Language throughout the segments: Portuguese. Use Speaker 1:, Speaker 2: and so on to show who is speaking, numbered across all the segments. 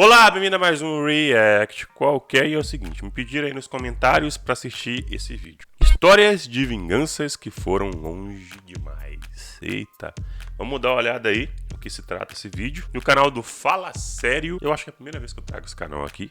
Speaker 1: Olá, bem-vindo a mais um React qualquer. E é o seguinte, me pediram aí nos comentários pra assistir esse vídeo. Histórias de vinganças que foram longe demais. Eita, vamos dar uma olhada aí no que se trata esse vídeo. No canal do Fala Sério, eu acho que é a primeira vez que eu trago esse canal aqui,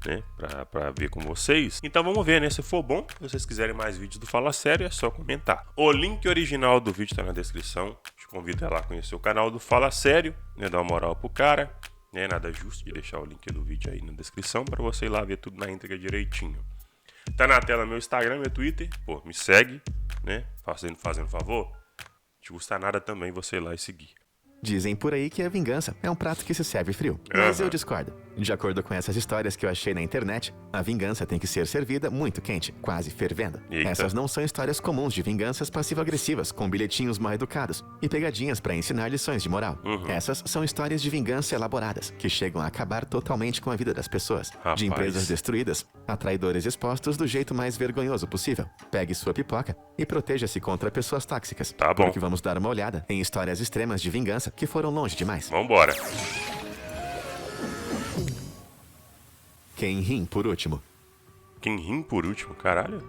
Speaker 1: né, pra ver com vocês. Então vamos ver, né, se for bom. Se vocês quiserem mais vídeos do Fala Sério, é só comentar. O link original do vídeo tá na descrição. Te convido a lá conhecer o canal do Fala Sério, né, dar uma moral pro cara. É nada justo de deixar o link do vídeo aí na descrição para você ir lá ver tudo na íntegra direitinho. Tá na tela meu Instagram, meu Twitter. Pô, me segue, né? Fazendo favor. Não te custa nada também você ir lá e seguir.
Speaker 2: Dizem por aí que a vingança é um prato que se serve frio, mas eu discordo. De acordo com essas histórias que eu achei na internet, a vingança tem que ser servida muito quente, quase fervendo.
Speaker 1: Eita.
Speaker 2: Essas não são histórias comuns de vinganças passivo-agressivas, com bilhetinhos mal educados e pegadinhas para ensinar lições de moral. Essas são histórias de vingança elaboradas, que chegam a acabar totalmente com a vida das pessoas.
Speaker 1: Rapaz.
Speaker 2: De empresas destruídas, a traidores expostos do jeito mais vergonhoso possível. Pegue sua pipoca e proteja-se contra pessoas tóxicas.
Speaker 1: Tá bom.
Speaker 2: Porque vamos dar uma olhada em histórias extremas de vingança que foram longe demais.
Speaker 1: Vambora.
Speaker 2: Quem ri por último.
Speaker 1: Quem ri por último, caralho?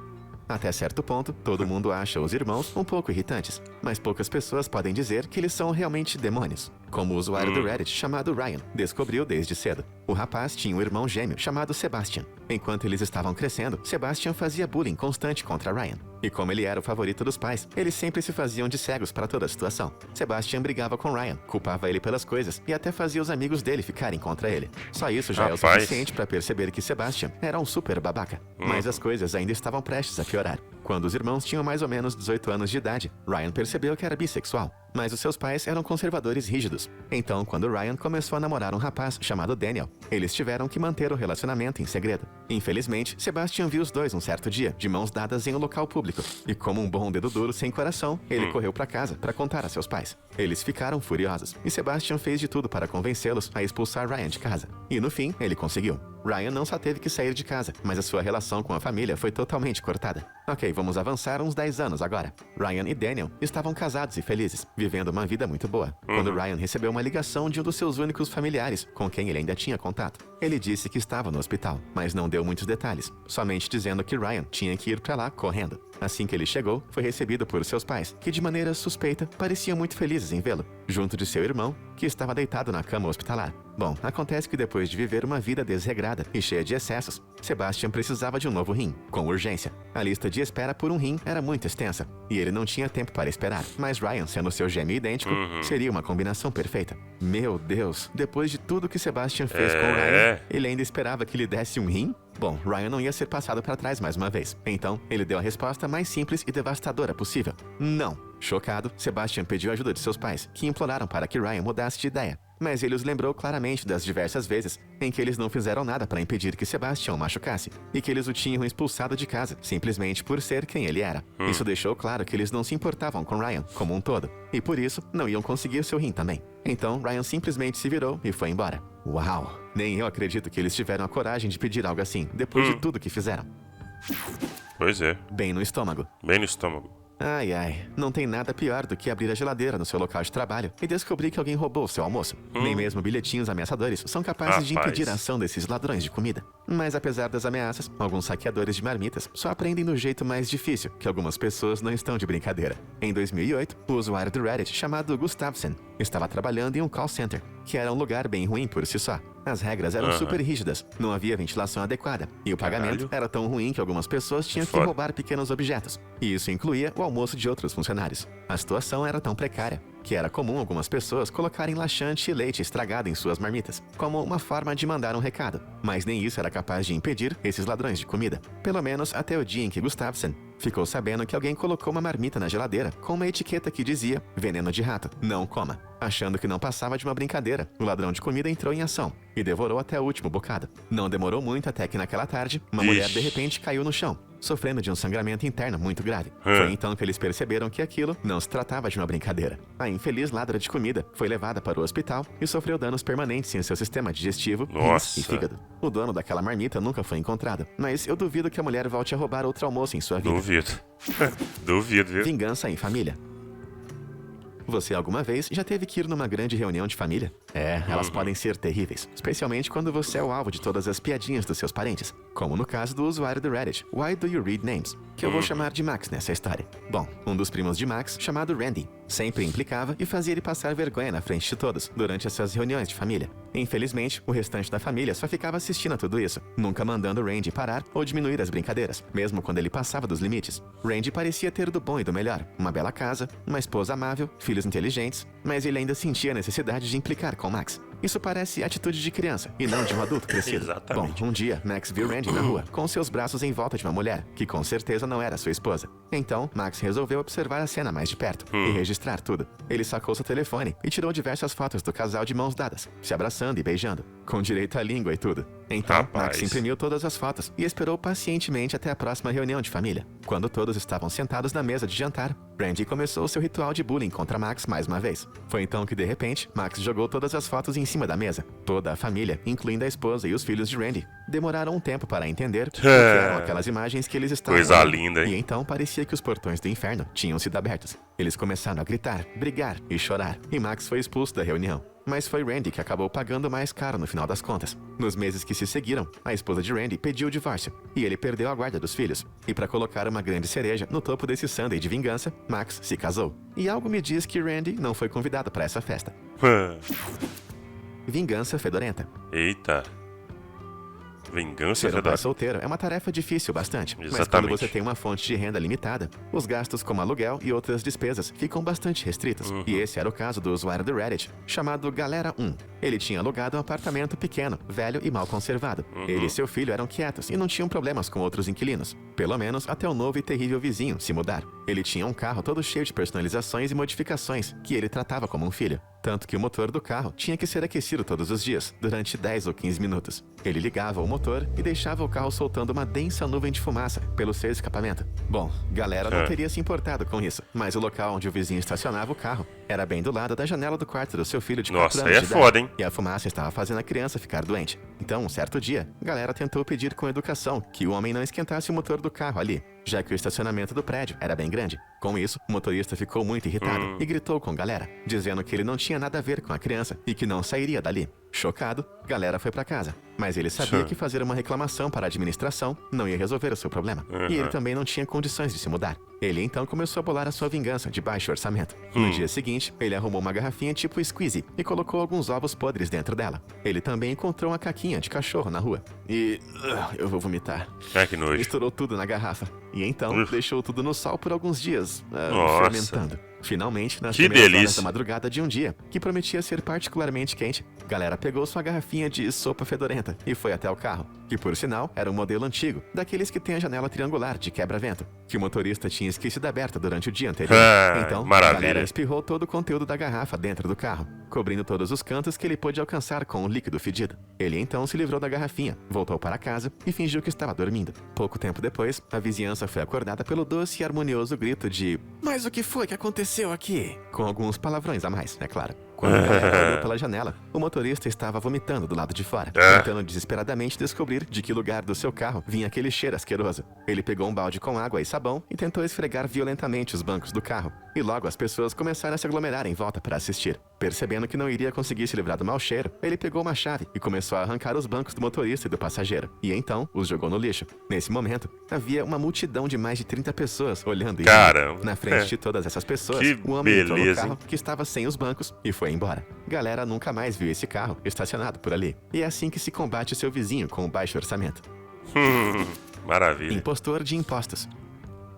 Speaker 2: Até certo ponto, todo mundo acha os irmãos um pouco irritantes, mas poucas pessoas podem dizer que eles são realmente demônios. Como o usuário do Reddit chamado Ryan descobriu desde cedo. O rapaz tinha um irmão gêmeo chamado Sebastian. Enquanto eles estavam crescendo, Sebastian fazia bullying constante contra Ryan. E como ele era o favorito dos pais, eles sempre se faziam de cegos para toda a situação. Sebastian brigava com Ryan, culpava ele pelas coisas e até fazia os amigos dele ficarem contra ele. Só isso já é o suficiente para perceber que Sebastian era um super babaca. Mas as coisas ainda estavam prestes a piorar. Quando os irmãos tinham mais ou menos 18 anos de idade, Ryan percebeu que era bissexual. Mas os seus pais eram conservadores rígidos. Então, quando Ryan começou a namorar um rapaz chamado Daniel, eles tiveram que manter o relacionamento em segredo. Infelizmente, Sebastian viu os dois um certo dia, de mãos dadas em um local público. E como um bom dedo duro sem coração, ele correu para casa para contar a seus pais. Eles ficaram furiosos, e Sebastian fez de tudo para convencê-los a expulsar Ryan de casa. E no fim, ele conseguiu. Ryan não só teve que sair de casa, mas a sua relação com a família foi totalmente cortada. Ok, vamos avançar uns 10 anos agora. Ryan e Daniel estavam casados e felizes, vivendo uma vida muito boa, quando Ryan recebeu uma ligação de um dos seus únicos familiares, com quem ele ainda tinha contato. Ele disse que estava no hospital, mas não deu muitos detalhes, somente dizendo que Ryan tinha que ir para lá correndo. Assim que ele chegou, foi recebido por seus pais, que de maneira suspeita pareciam muito felizes em vê-lo, junto de seu irmão, que estava deitado na cama hospitalar. Bom, acontece que depois de viver uma vida desregrada e cheia de excessos, Sebastian precisava de um novo rim, com urgência. A lista de espera por um rim era muito extensa, e ele não tinha tempo para esperar. Mas Ryan, sendo seu gêmeo idêntico, seria uma combinação perfeita. Meu Deus, depois de tudo que Sebastian fez com Ryan, ele ainda esperava que lhe desse um rim? Bom, Ryan não ia ser passado para trás mais uma vez. Então, ele deu a resposta mais simples e devastadora possível. Não. Chocado, Sebastian pediu ajuda de seus pais, que imploraram para que Ryan mudasse de ideia. Mas ele os lembrou claramente das diversas vezes em que eles não fizeram nada para impedir que Sebastian o machucasse, e que eles o tinham expulsado de casa, simplesmente por ser quem ele era. Isso deixou claro que eles não se importavam com Ryan como um todo, e por isso não iam conseguir seu rim também. Então, Ryan simplesmente se virou e foi embora. Uau! Nem eu acredito que eles tiveram a coragem de pedir algo assim, depois de tudo que fizeram.
Speaker 1: Pois é.
Speaker 2: Bem no estômago.
Speaker 1: Bem no estômago.
Speaker 2: Ai, ai, não tem nada pior do que abrir a geladeira no seu local de trabalho e descobrir que alguém roubou o seu almoço. Nem mesmo bilhetinhos ameaçadores são capazes de impedir a ação desses ladrões de comida. Mas apesar das ameaças, alguns saqueadores de marmitas só aprendem do jeito mais difícil, que algumas pessoas não estão de brincadeira. Em 2008, o usuário do Reddit chamado Gustavsen estava trabalhando em um call center, que era um lugar bem ruim por si só. As regras eram super rígidas, não havia ventilação adequada, e o pagamento era tão ruim que algumas pessoas tinham que roubar pequenos objetos. E isso incluía o almoço de outros funcionários. A situação era tão precária que era comum algumas pessoas colocarem laxante e leite estragado em suas marmitas, como uma forma de mandar um recado. Mas nem isso era capaz de impedir esses ladrões de comida. Pelo menos até o dia em que Gustavsen ficou sabendo que alguém colocou uma marmita na geladeira com uma etiqueta que dizia veneno de rato, não coma. Achando que não passava de uma brincadeira, o ladrão de comida entrou em ação e devorou até o último bocado. Não demorou muito até que naquela tarde, uma mulher de repente caiu no chão, sofrendo de um sangramento interno muito grave. Foi então que eles perceberam que aquilo não se tratava de uma brincadeira. A infeliz ladra de comida foi levada para o hospital e sofreu danos permanentes em seu sistema digestivo, rins e fígado. O dono daquela marmita nunca foi encontrado, mas eu duvido que a mulher volte a roubar outro almoço em sua vida.
Speaker 1: Duvido. Duvido, viu?
Speaker 2: Vingança em família. Você alguma vez já teve que ir numa grande reunião de família? Elas podem ser terríveis, especialmente quando você é o alvo de todas as piadinhas dos seus parentes, como no caso do usuário do Reddit, Why Do You Read Names?, que eu vou chamar de Max nessa história. Bom, um dos primos de Max, chamado Randy, sempre implicava e fazia ele passar vergonha na frente de todos, durante essas reuniões de família. Infelizmente, o restante da família só ficava assistindo a tudo isso, nunca mandando Randy parar ou diminuir as brincadeiras, mesmo quando ele passava dos limites. Randy parecia ter do bom e do melhor, uma bela casa, uma esposa amável, filhos inteligentes, mas ele ainda sentia a necessidade de implicar com Max. Isso parece atitude de criança, e não de um adulto crescido.
Speaker 1: Exatamente.
Speaker 2: Bom, um dia, Max viu Randy na rua, com seus braços em volta de uma mulher, que com certeza não era sua esposa. Então, Max resolveu observar a cena mais de perto e registrar tudo. Ele sacou seu telefone e tirou diversas fotos do casal de mãos dadas, se abraçando e beijando, com direito à língua e tudo. Então, Max imprimiu todas as fotos e esperou pacientemente até a próxima reunião de família. Quando todos estavam sentados na mesa de jantar, Randy começou seu ritual de bullying contra Max mais uma vez. Foi então que, de repente, Max jogou todas as fotos em cima da mesa. Toda a família, incluindo a esposa e os filhos de Randy, demoraram um tempo para entender o que eram aquelas imagens que eles estavam
Speaker 1: Coisa
Speaker 2: vendo.
Speaker 1: linda, hein?
Speaker 2: E então parecia que os portões do inferno tinham sido abertos. Eles começaram a gritar, brigar e chorar, e Max foi expulso da reunião. Mas foi Randy que acabou pagando mais caro no final das contas. Nos meses que se seguiram, a esposa de Randy pediu o divórcio, e ele perdeu a guarda dos filhos. E para colocar uma grande cereja no topo desse sundae de vingança, Max se casou. E algo me diz que Randy não foi convidado para essa festa. Vingança fedorenta.
Speaker 1: Eita. Vingança
Speaker 2: Ser um pai
Speaker 1: fedorenta.
Speaker 2: solteiro é uma tarefa difícil bastante, mas quando
Speaker 1: Exatamente.
Speaker 2: você tem uma fonte de renda limitada, os gastos como aluguel e outras despesas ficam bastante restritos. E esse era o caso do usuário do Reddit, chamado Galera 1. Ele tinha alugado um apartamento pequeno, velho e mal conservado. Ele e seu filho eram quietos e não tinham problemas com outros inquilinos, pelo menos até o novo e terrível vizinho se mudar. Ele tinha um carro todo cheio de personalizações e modificações, que ele tratava como um filho. Tanto que o motor do carro tinha que ser aquecido todos os dias, durante 10 ou 15 minutos. Ele ligava o motor e deixava o carro soltando uma densa nuvem de fumaça pelo seu escapamento. Bom, galera não teria se importado com isso, mas o local onde o vizinho estacionava o carro era bem do lado da janela do quarto do seu filho de 4
Speaker 1: Nossa,
Speaker 2: anos
Speaker 1: aí é
Speaker 2: de idade.
Speaker 1: foda, hein?
Speaker 2: E a fumaça estava fazendo a criança ficar doente. Então, um certo dia, a galera tentou pedir com educação que o homem não esquentasse o motor do carro ali, já que o estacionamento do prédio era bem grande. Com isso, o motorista ficou muito irritado e gritou com a galera, dizendo que ele não tinha nada a ver com a criança e que não sairia dali. Chocado, galera foi pra casa. Mas ele sabia que fazer uma reclamação para a administração não ia resolver o seu problema. E ele também não tinha condições de se mudar. Ele então começou a bolar a sua vingança de baixo orçamento. No dia seguinte, ele arrumou uma garrafinha tipo squeezy e colocou alguns ovos podres dentro dela. Ele também encontrou uma caquinha de cachorro na rua. E... eu vou vomitar.
Speaker 1: Que nojo.
Speaker 2: Misturou tudo na garrafa. E então deixou tudo no sol por alguns dias,
Speaker 1: Nossa.
Speaker 2: fermentando. Finalmente, nas
Speaker 1: Que
Speaker 2: primeiras horas
Speaker 1: delícia.
Speaker 2: da madrugada de um dia, que prometia ser particularmente quente, galera pegou sua garrafinha de sopa fedorenta e foi até o carro, que por sinal era um modelo antigo, daqueles que tem a janela triangular de quebra-vento, que o motorista tinha esquecido aberta durante o dia anterior. Então,
Speaker 1: maravilha.
Speaker 2: a galera espirrou todo o conteúdo da garrafa dentro do carro, cobrindo todos os cantos que ele pôde alcançar com o líquido fedido. Ele então se livrou da garrafinha, voltou para casa e fingiu que estava dormindo. Pouco tempo depois, a vizinhança foi acordada pelo doce e harmonioso grito de "Mas o que foi que aconteceu aqui?" Com alguns palavrões a mais, é claro. Quando a galera olhou pela janela, o motorista estava vomitando do lado de fora, tentando desesperadamente descobrir de que lugar do seu carro vinha aquele cheiro asqueroso. Ele pegou um balde com água e sabão e tentou esfregar violentamente os bancos do carro. E logo as pessoas começaram a se aglomerar em volta para assistir. Percebendo que não iria conseguir se livrar do mau cheiro, ele pegou uma chave e começou a arrancar os bancos do motorista e do passageiro. E então os jogou no lixo. Nesse momento, havia uma multidão de mais de 30 pessoas olhando e
Speaker 1: Caramba.
Speaker 2: rindo. Na frente de todas essas pessoas,
Speaker 1: Que
Speaker 2: o homem entrou no
Speaker 1: beleza,
Speaker 2: carro
Speaker 1: hein?
Speaker 2: que estava sem os bancos e foi embora. Galera nunca mais viu esse carro estacionado por ali. E é assim que se combate o seu vizinho com o baixo orçamento.
Speaker 1: Maravilha.
Speaker 2: Impostor de impostos.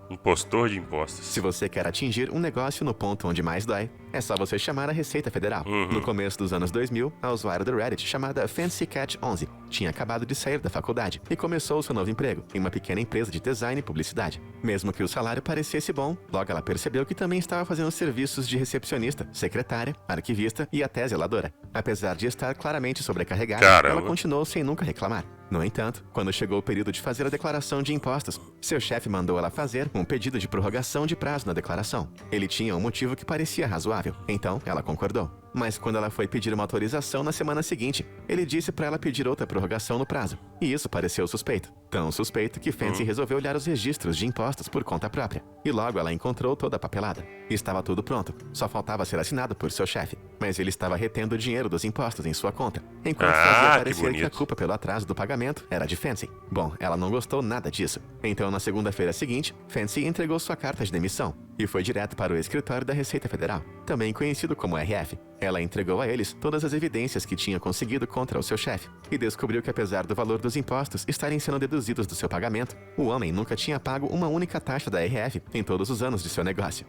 Speaker 1: Impostor de impostos.
Speaker 2: Se você quer atingir um negócio no ponto onde mais dói, é só você chamar a Receita Federal. No começo dos anos 2000, a usuária do Reddit chamada Fancy Cat 11 tinha acabado de sair da faculdade e começou seu novo emprego em uma pequena empresa de design e publicidade. Mesmo que o salário parecesse bom, logo ela percebeu que também estava fazendo serviços de recepcionista, secretária, arquivista e até zeladora. Apesar de estar claramente sobrecarregada,
Speaker 1: Caramba.
Speaker 2: ela continuou sem nunca reclamar. No entanto, quando chegou o período de fazer a declaração de impostos, seu chefe mandou ela fazer um pedido de prorrogação de prazo na declaração. Ele tinha um motivo que parecia razoável, então ela concordou. Mas quando ela foi pedir uma autorização na semana seguinte, ele disse para ela pedir outra prorrogação no prazo. E isso pareceu suspeito. Tão suspeito que Fancy resolveu olhar os registros de impostos por conta própria. E logo ela encontrou toda a papelada. Estava tudo pronto, só faltava ser assinado por seu chefe. Mas ele estava retendo o dinheiro dos impostos em sua conta, enquanto fazia parecer que a culpa pelo atraso do pagamento era de Fancy. Bom, ela não gostou nada disso. Então, na segunda-feira seguinte, Fancy entregou sua carta de demissão e foi direto para o escritório da Receita Federal, também conhecido como RF. Ela entregou a eles todas as evidências que tinha conseguido contra o seu chefe e descobriu que, apesar do valor dos impostos estarem sendo deduzidos do seu pagamento, o homem nunca tinha pago uma única taxa da RF em todos os anos de seu negócio.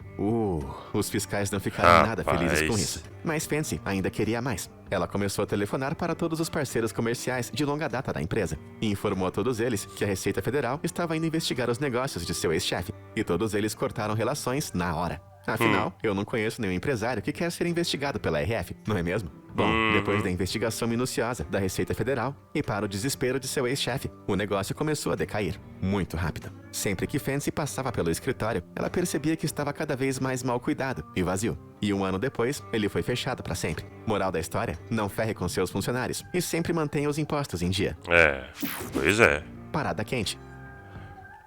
Speaker 2: Os fiscais não ficaram nada felizes com isso. Mas Fancy ainda queria mais. Ela começou a telefonar para todos os parceiros comerciais de longa data da empresa e informou a todos eles que a Receita Federal estava indo investigar os negócios de seu ex-chefe, e todos eles cortaram relações na hora. Afinal, eu não conheço nenhum empresário que quer ser investigado pela RF, não é mesmo? Bom, depois da investigação minuciosa da Receita Federal e para o desespero de seu ex-chefe, o negócio começou a decair, muito rápido. Sempre que Fancy passava pelo escritório, ela percebia que estava cada vez mais mal cuidado e vazio. E um ano depois, ele foi fechado para sempre. Moral da história, não ferre com seus funcionários e sempre mantenha os impostos em dia.
Speaker 1: Pois é.
Speaker 2: Parada quente.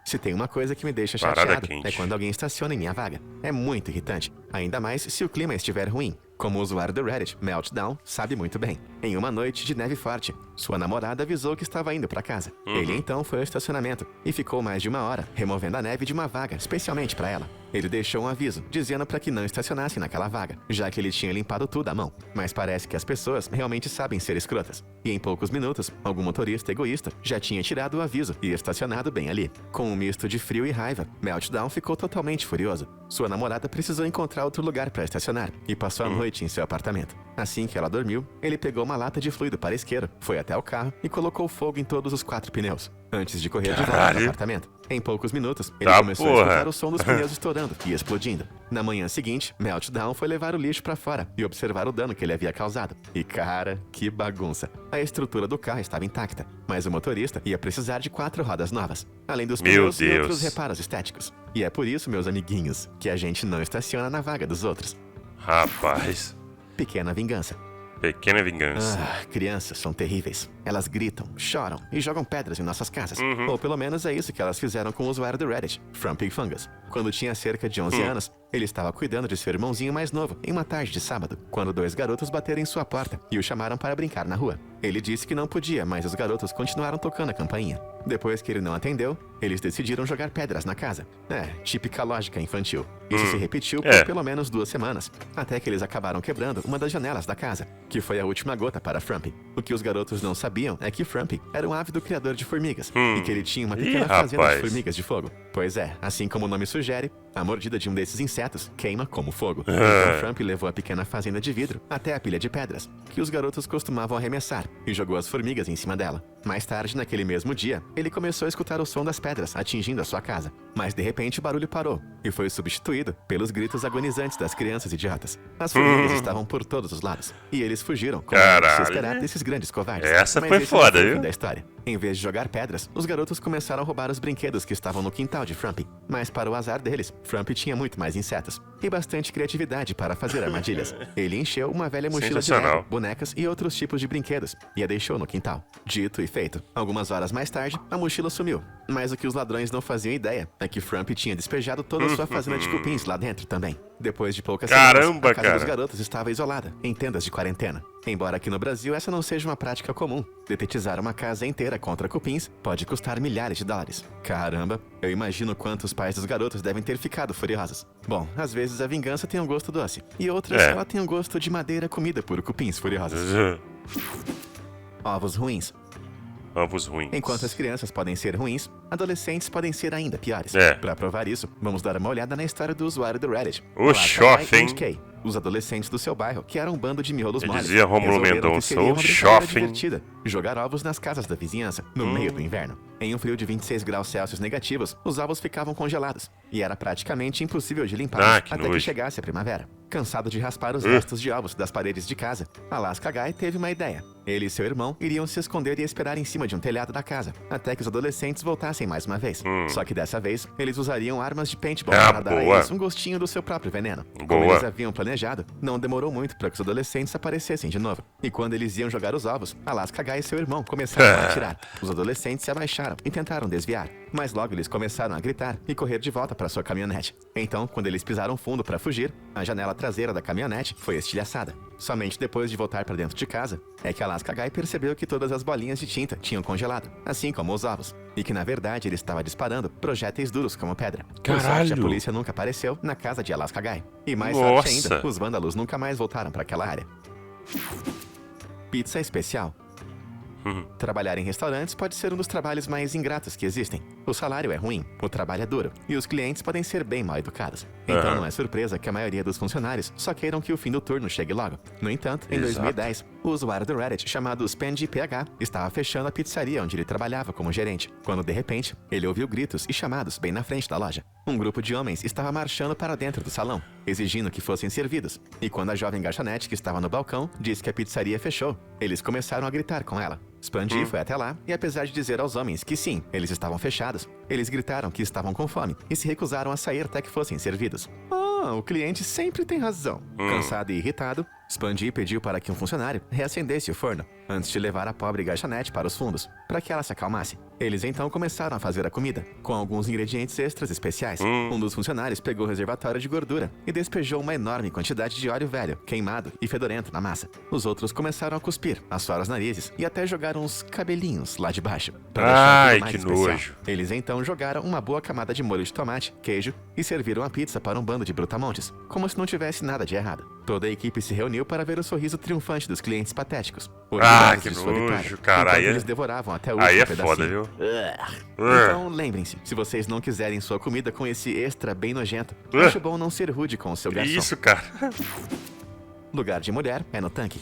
Speaker 2: Se tem uma coisa que me deixa chateado, é quando alguém estaciona em minha vaga. É muito irritante, ainda mais se o clima estiver ruim. Como o usuário do Reddit, Meltdown, sabe muito bem. Em uma noite de neve forte, sua namorada avisou que estava indo para casa. Ele então foi ao estacionamento e ficou mais de uma hora removendo a neve de uma vaga, especialmente para ela. Ele deixou um aviso, dizendo para que não estacionasse naquela vaga, já que ele tinha limpado tudo à mão. Mas parece que as pessoas realmente sabem ser escrotas. E em poucos minutos, algum motorista egoísta já tinha tirado o aviso e estacionado bem ali. Com um misto de frio e raiva, Meltdown ficou totalmente furioso. Sua namorada precisou encontrar outro lugar para estacionar e passou a noite em seu apartamento. Assim que ela dormiu, ele pegou uma lata de fluido para isqueiro, foi até o carro e colocou fogo em todos os 4 pneus, antes de correr de volta ao apartamento. Em poucos minutos, ele começou a escutar o som dos pneus estourando e explodindo. Na manhã seguinte, Meltdown foi levar o lixo para fora e observar o dano que ele havia causado. E cara, que bagunça! A estrutura do carro estava intacta, mas o motorista ia precisar de 4 rodas novas, além dos pneus e outros reparos estéticos. E é por isso, meus amiguinhos, que a gente não estaciona na vaga dos outros.
Speaker 1: Rapaz.
Speaker 2: Pequena vingança.
Speaker 1: Pequena vingança.
Speaker 2: Crianças são terríveis. Elas gritam, choram e jogam pedras em nossas casas. Ou pelo menos é isso que elas fizeram com o usuário do Reddit, Frumpy Fungus. Quando tinha cerca de 11 anos, ele estava cuidando de seu irmãozinho mais novo em uma tarde de sábado, quando 2 garotos bateram em sua porta e o chamaram para brincar na rua. Ele disse que não podia, mas os garotos continuaram tocando a campainha. Depois que ele não atendeu, eles decidiram jogar pedras na casa. Típica lógica infantil. Isso se repetiu por pelo menos 2 semanas, até que eles acabaram quebrando uma das janelas da casa, que foi a última gota para Frumpy. O que os garotos não sabiam é que Frumpy era um ávido criador de formigas e que ele tinha uma pequena fazenda de formigas de fogo. Pois é, assim como o nome sugere, a mordida de um desses insetos queima como fogo. Então Frumpy levou a pequena fazenda de vidro até a pilha de pedras, que os garotos costumavam arremessar, e jogou as formigas em cima dela. Mais tarde, naquele mesmo dia, ele começou a escutar o som das pedras atingindo a sua casa. Mas de repente o barulho parou e foi substituído pelos gritos agonizantes das crianças idiotas. As formigas estavam por todos os lados e eles fugiram, como era de se esperar desses grandes covardes.
Speaker 1: Essa foi foda, viu?
Speaker 2: Da história. Em vez de jogar pedras, os garotos começaram a roubar os brinquedos que estavam no quintal de Frumpy. Mas para o azar deles, Frumpy tinha muito mais insetos e bastante criatividade para fazer armadilhas. Ele encheu uma velha mochila de Lego, bonecas e outros tipos de brinquedos e a deixou no quintal. Dito e feito. Algumas horas mais tarde, a mochila sumiu. Mas o que os ladrões não faziam ideia é que Frumpy tinha despejado toda a sua fazenda de cupins lá dentro também. Depois de poucas semanas, a casa dos garotos estava isolada, em tendas de quarentena. Embora aqui no Brasil essa não seja uma prática comum, detetizar uma casa inteira contra cupins pode custar milhares de dólares. Caramba, eu imagino quantos pais dos garotos devem ter ficado furiosos. Bom, às vezes a vingança tem um gosto doce, e outras ela tem um gosto de madeira comida por cupins furiosos. Ovos ruins.
Speaker 1: Ovos ruins.
Speaker 2: Enquanto as crianças podem ser ruins, adolescentes podem ser ainda piores. Para provar isso, vamos dar uma olhada na história do usuário do Reddit.
Speaker 1: O Chofin.
Speaker 2: Os adolescentes do seu bairro, que eram um bando de miolos moles,
Speaker 1: dizia Rômulo Mendonça, o Chofin.
Speaker 2: Jogar ovos nas casas da vizinhança, no meio do inverno. Em um frio de 26 graus Celsius negativos, os ovos ficavam congelados, e era praticamente impossível de limpar até que chegasse a primavera. Cansado de raspar os restos de ovos das paredes de casa, Alaska Guy teve uma ideia. Ele e seu irmão iriam se esconder e esperar em cima de um telhado da casa, até que os adolescentes voltassem mais uma vez. Só que dessa vez, eles usariam armas de paintball para dar a eles um gostinho do seu próprio veneno. Como eles haviam planejado, não demorou muito para que os adolescentes aparecessem de novo. E quando eles iam jogar os ovos, Alaska Guy e seu irmão começaram a atirar. Os adolescentes se abaixaram e tentaram desviar, mas logo eles começaram a gritar e correr de volta para sua caminhonete. Então, quando eles pisaram fundo para fugir, a janela traseira da caminhonete foi estilhaçada. Somente depois de voltar para dentro de casa, é que Alaska Guy percebeu que todas as bolinhas de tinta tinham congelado, assim como os ovos, e que na verdade ele estava disparando projéteis duros como pedra. Por sorte, a polícia nunca apareceu na casa de Alaska Guy. E mais sorte ainda, os vândalos nunca mais voltaram para aquela área. Pizza especial. Trabalhar em restaurantes pode ser um dos trabalhos mais ingratos que existem. O salário é ruim, o trabalho é duro, e os clientes podem ser bem mal educados. Então não é surpresa que a maioria dos funcionários só queiram que o fim do turno chegue logo. No entanto, em 2010, o usuário do Reddit chamado SpendyPH estava fechando a pizzaria onde ele trabalhava como gerente, quando de repente, ele ouviu gritos e chamados bem na frente da loja. Um grupo de homens estava marchando para dentro do salão, exigindo que fossem servidos. E quando a jovem garçonete que estava no balcão disse que a pizzaria fechou, eles começaram a gritar com ela. Spandy foi até lá e, apesar de dizer aos homens que sim, eles estavam fechados, eles gritaram que estavam com fome e se recusaram a sair até que fossem servidos. O cliente sempre tem razão. Cansado e irritado, Spandy pediu para que um funcionário reacendesse o forno, antes de levar a pobre garçonete para os fundos, para que ela se acalmasse. Eles então começaram a fazer a comida, com alguns ingredientes extras especiais. Um dos funcionários pegou o reservatório de gordura e despejou uma enorme quantidade de óleo velho, queimado e fedorento na massa. Os outros começaram a cuspir, assoar os narizes e até jogar uns cabelinhos lá de baixo.
Speaker 1: Ai, que nojo.
Speaker 2: Eles então jogaram uma boa camada de molho de tomate, queijo e serviram a pizza para um bando de brutamontes, como se não tivesse nada de errado. Toda a equipe se reuniu para ver o sorriso triunfante dos clientes patéticos.
Speaker 1: Que nojo, cara. Aí
Speaker 2: eles devoravam até o último pedacinho.
Speaker 1: Foda, viu?
Speaker 2: Então lembrem-se, se vocês não quiserem sua comida com esse extra bem nojento, acho bom não ser rude com o seu garçom.
Speaker 1: Isso, cara.
Speaker 2: Lugar de mulher é no tanque.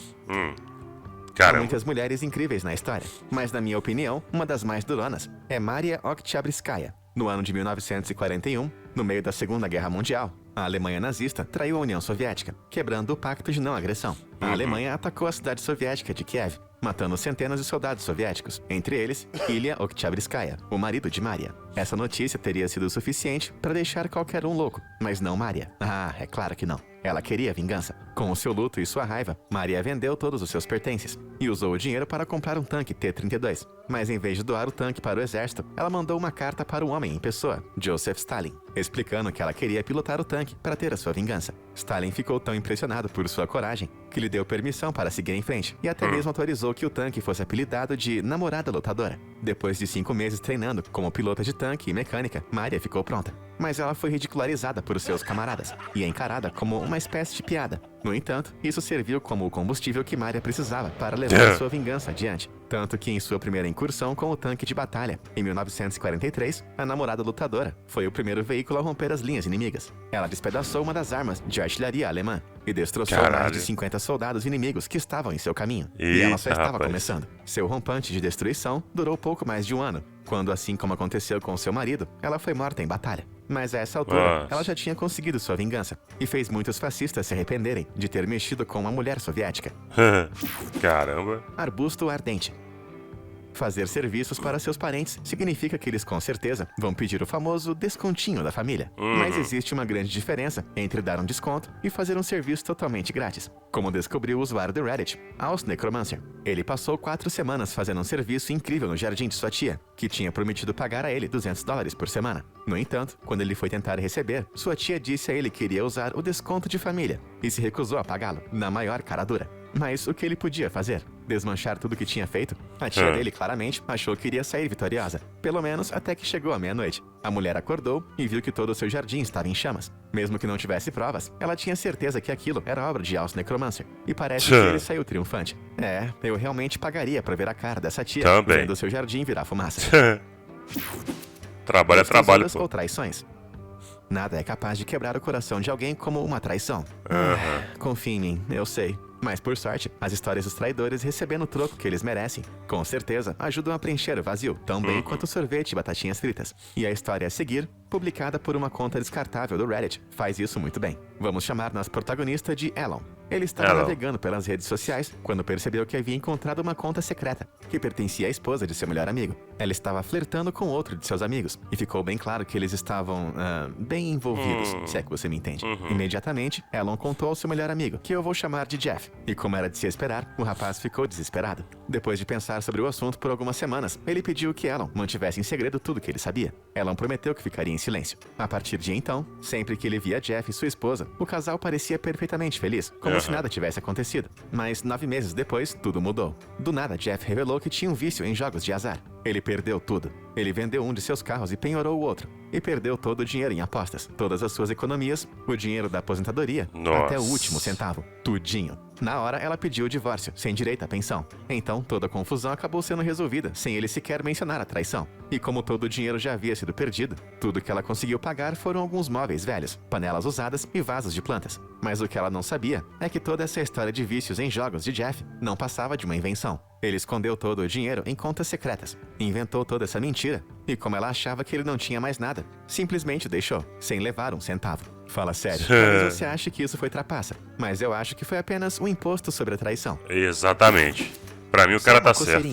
Speaker 1: Caramba.
Speaker 2: Há muitas mulheres incríveis na história, mas na minha opinião, uma das mais duronas é Maria Oktyabrskaya. No ano de 1941, no meio da Segunda Guerra Mundial, a Alemanha nazista traiu a União Soviética, quebrando o pacto de não agressão. A Alemanha atacou a cidade soviética de Kiev, matando centenas de soldados soviéticos, entre eles Ilya Oktyabrskaya, o marido de Maria. Essa notícia teria sido suficiente para deixar qualquer um louco, mas não Maria. É claro que não. Ela queria vingança. Com o seu luto e sua raiva, Maria vendeu todos os seus pertences e usou o dinheiro para comprar um tanque T-32. Mas em vez de doar o tanque para o exército, ela mandou uma carta para o homem em pessoa, Joseph Stalin, explicando que ela queria pilotar o tanque para ter a sua vingança. Stalin ficou tão impressionado por sua coragem que lhe deu permissão para seguir em frente e até mesmo autorizou que o tanque fosse apelidado de Namorada Lutadora. Depois de 5 meses treinando como pilota de tanque e mecânica, Maria ficou pronta. Mas ela foi ridicularizada por seus camaradas e encarada como uma espécie de piada. No entanto, isso serviu como o combustível que Maria precisava para levar sua vingança adiante. Tanto que em sua primeira incursão com o tanque de batalha, em 1943, a Namorada Lutadora foi o primeiro veículo a romper as linhas inimigas. Ela despedaçou uma das armas de artilharia alemã e destroçou mais de 50 soldados inimigos que estavam em seu caminho. E ela só estava começando. Seu rompante de destruição durou pouco mais de um ano, quando, assim como aconteceu com seu marido, ela foi morta em batalha. Mas a essa altura, ela já tinha conseguido sua vingança e fez muitos fascistas se arrependerem de ter mexido com uma mulher soviética.
Speaker 1: Caramba.
Speaker 2: Arbusto ardente. Fazer serviços para seus parentes significa que eles com certeza vão pedir o famoso descontinho da família. Mas existe uma grande diferença entre dar um desconto e fazer um serviço totalmente grátis. Como descobriu o usuário do Reddit, Aus Necromancer. Ele passou 4 semanas fazendo um serviço incrível no jardim de sua tia, que tinha prometido pagar a ele $200 por semana. No entanto, quando ele foi tentar receber, sua tia disse a ele que iria usar o desconto de família e se recusou a pagá-lo, na maior cara dura. Mas o que ele podia fazer? Desmanchar tudo o que tinha feito? A tia dele claramente achou que iria sair vitoriosa, pelo menos até que chegou a meia-noite. A mulher acordou e viu que todo o seu jardim estava em chamas. Mesmo que não tivesse provas, ela tinha certeza que aquilo era obra de Aus Necromancer. E parece que ele saiu triunfante. Eu realmente pagaria pra ver a cara dessa tia vendo o seu jardim virar fumaça.
Speaker 1: Trabalho é trabalho,
Speaker 2: ou traições. Nada é capaz de quebrar o coração de alguém como uma traição. Confie em mim, eu sei. Mas por sorte, as histórias dos traidores recebendo o troco que eles merecem, com certeza, ajudam a preencher o vazio, tão bem quanto sorvete e batatinhas fritas. E a história a seguir, publicada por uma conta descartável do Reddit, faz isso muito bem. Vamos chamar nossa protagonista de Elon. Ele estava navegando pelas redes sociais quando percebeu que havia encontrado uma conta secreta que pertencia à esposa de seu melhor amigo. Ela estava flertando com outro de seus amigos e ficou bem claro que eles estavam bem envolvidos, se é que você me entende. Imediatamente, Elon contou ao seu melhor amigo, que eu vou chamar de Jeff. E como era de se esperar, o rapaz ficou desesperado. Depois de pensar sobre o assunto por algumas semanas, ele pediu que Elon mantivesse em segredo tudo que ele sabia. Elon prometeu que ficaria em silêncio. A partir de então, sempre que ele via Jeff e sua esposa, o casal parecia perfeitamente feliz, como se nada tivesse acontecido. Mas 9 meses depois, tudo mudou. Do nada, Jeff revelou que tinha um vício em jogos de azar. Ele perdeu tudo. Ele vendeu um de seus carros e penhorou o outro. E perdeu todo o dinheiro em apostas. Todas as suas economias, o dinheiro da aposentadoria, até o último centavo. Tudinho. Na hora, ela pediu o divórcio, sem direito à pensão. Então, toda a confusão acabou sendo resolvida, sem ele sequer mencionar a traição. E como todo o dinheiro já havia sido perdido, tudo que ela conseguiu pagar foram alguns móveis velhos, panelas usadas e vasos de plantas. Mas o que ela não sabia é que toda essa história de vícios em jogos de Jeff não passava de uma invenção. Ele escondeu todo o dinheiro em contas secretas, inventou toda essa mentira, e como ela achava que ele não tinha mais nada, simplesmente o deixou, sem levar um centavo. Fala sério, talvez você ache que isso foi trapaça, mas eu acho que foi apenas um imposto sobre a traição.
Speaker 1: Exatamente. Pra mim o cara tá certo.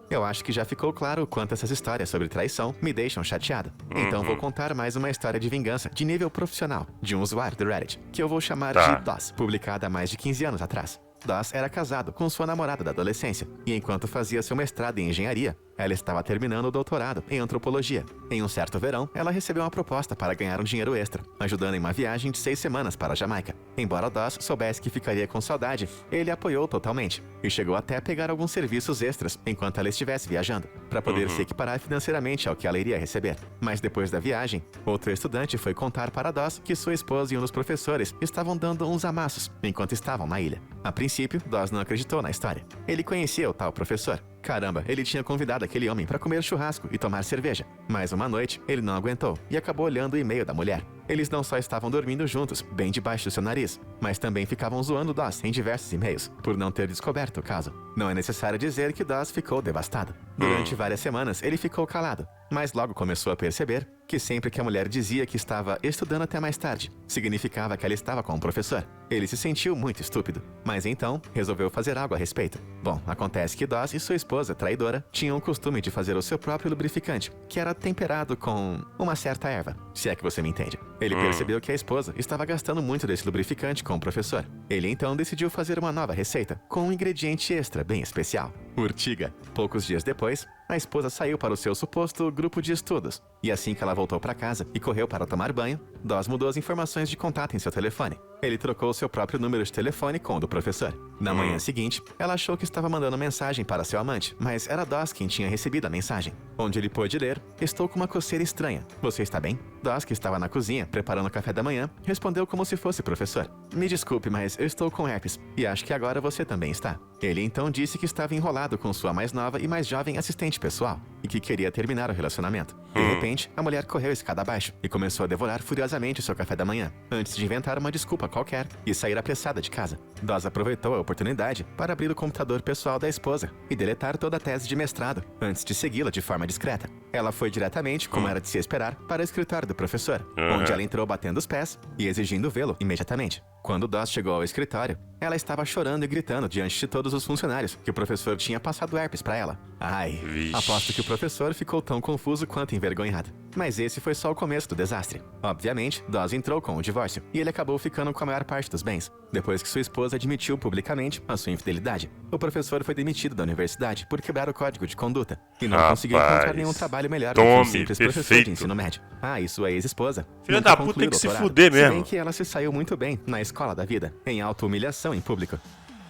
Speaker 2: Eu acho que já ficou claro o quanto essas histórias sobre traição me deixam chateado. Então vou contar mais uma história de vingança de nível profissional, de um usuário do Reddit, que eu vou chamar de DOS, publicada há mais de 15 anos atrás. DOS era casado com sua namorada da adolescência, e enquanto fazia seu mestrado em engenharia, ela estava terminando o doutorado em antropologia. Em um certo verão, ela recebeu uma proposta para ganhar um dinheiro extra, ajudando em uma viagem de 6 semanas para a Jamaica. Embora DOS soubesse que ficaria com saudade, ele apoiou totalmente, e chegou até a pegar alguns serviços extras enquanto ela estivesse viajando, para poder se equiparar financeiramente ao que ela iria receber. Mas depois da viagem, outro estudante foi contar para DOS que sua esposa e um dos professores estavam dando uns amassos enquanto estavam na ilha. A princípio, DOS não acreditou na história. Ele conhecia o tal professor. Caramba, ele tinha convidado aquele homem para comer churrasco e tomar cerveja. Mas uma noite, ele não aguentou e acabou olhando o e-mail da mulher. Eles não só estavam dormindo juntos, bem debaixo do seu nariz, mas também ficavam zoando DOS em diversos e-mails, por não ter descoberto o caso. Não é necessário dizer que DOS ficou devastado. Durante várias semanas, ele ficou calado, mas logo começou a perceber que sempre que a mulher dizia que estava estudando até mais tarde, significava que ela estava com o professor. Ele se sentiu muito estúpido, mas então resolveu fazer algo a respeito. Bom, acontece que DOS e sua esposa, traidora, tinham o costume de fazer o seu próprio lubrificante, que era temperado com uma certa erva, se é que você me entende. Ele percebeu que a esposa estava gastando muito desse lubrificante com o professor. Ele então decidiu fazer uma nova receita, com um ingrediente extra bem especial: urtiga. Poucos dias depois, a esposa saiu para o seu suposto grupo de estudos. E assim que ela voltou para casa e correu para tomar banho, DOS mudou as informações de contato em seu telefone. Ele trocou seu próprio número de telefone com o do professor. Na manhã seguinte, ela achou que estava mandando mensagem para seu amante, mas era DOS quem tinha recebido a mensagem, onde ele pôde ler: "Estou com uma coceira estranha. Você está bem?" DOS, que estava na cozinha, preparando o café da manhã, respondeu como se fosse professor: "Me desculpe, mas eu estou com herpes, e acho que agora você também está." Ele então disse que estava enrolado com sua mais nova e mais jovem assistente pessoal, e que queria terminar o relacionamento. De repente, a mulher correu escada abaixo e começou a devorar furiosamente o seu café da manhã, antes de inventar uma desculpa qualquer e sair apressada de casa. DOS aproveitou a oportunidade para abrir o computador pessoal da esposa e deletar toda a tese de mestrado, antes de segui-la de forma discreta. Ela foi diretamente, como era de se esperar, para o escritório do professor, onde ela entrou batendo os pés e exigindo vê-lo imediatamente. Quando DOS chegou ao escritório, ela estava chorando e gritando diante de todos os funcionários que o professor tinha passado herpes para ela. Ai, aposto que o professor ficou tão confuso quanto envergonhado. Mas esse foi só o começo do desastre. Obviamente, DOS entrou com o divórcio e ele acabou ficando com a maior parte dos bens, depois que sua esposa admitiu publicamente a sua infidelidade. O professor foi demitido da universidade por quebrar o código de conduta e não conseguiu encontrar nenhum trabalho melhor do que um simples professor de ensino médio. E sua ex-esposa,
Speaker 1: filha da puta, tem que se fuder mesmo.
Speaker 2: Se bem que ela se saiu muito bem na escola da vida, em auto-humilhação em público.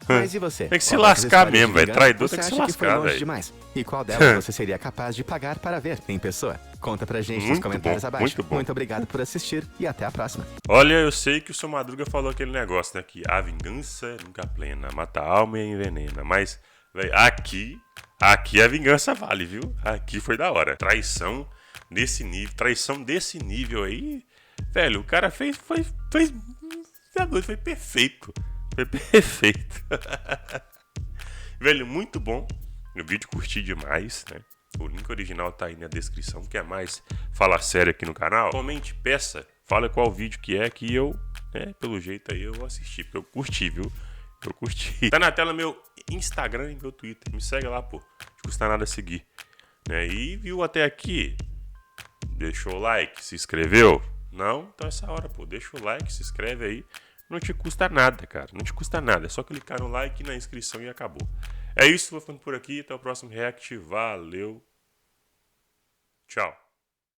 Speaker 2: Mas e você?
Speaker 1: Tem que se lascar mesmo, velho. Traidor tem que se lascar, velho.
Speaker 2: Demais? E qual delas você seria capaz de pagar para ver em pessoa? Conta pra gente nos comentários abaixo. Muito obrigado por assistir e até a próxima.
Speaker 1: Olha, eu sei que o seu Madruga falou aquele negócio, né? Que a vingança é nunca plena, mata a alma e envenena. Mas, velho, aqui a vingança vale, viu? Aqui foi da hora. Traição desse nível aí, velho, o cara foi perfeito. Foi perfeito. Velho, muito bom. O vídeo curti demais, né? O link original tá aí na descrição. Quer mais falar sério aqui no canal? Comente, peça, fala qual vídeo que é que eu né? Pelo jeito aí eu vou assistir, porque eu curti, viu? Eu curti. Tá na tela meu Instagram e meu Twitter. Me segue lá, pô. Não custa nada seguir. Né? E viu até aqui? Deixou o like? Se inscreveu? Não? Então essa hora, pô. Deixa o like, se inscreve aí. Não te custa nada, cara. Não te custa nada. É só clicar no like, na inscrição e acabou. É isso, vou ficando por aqui. Até o próximo react. Valeu. Tchau.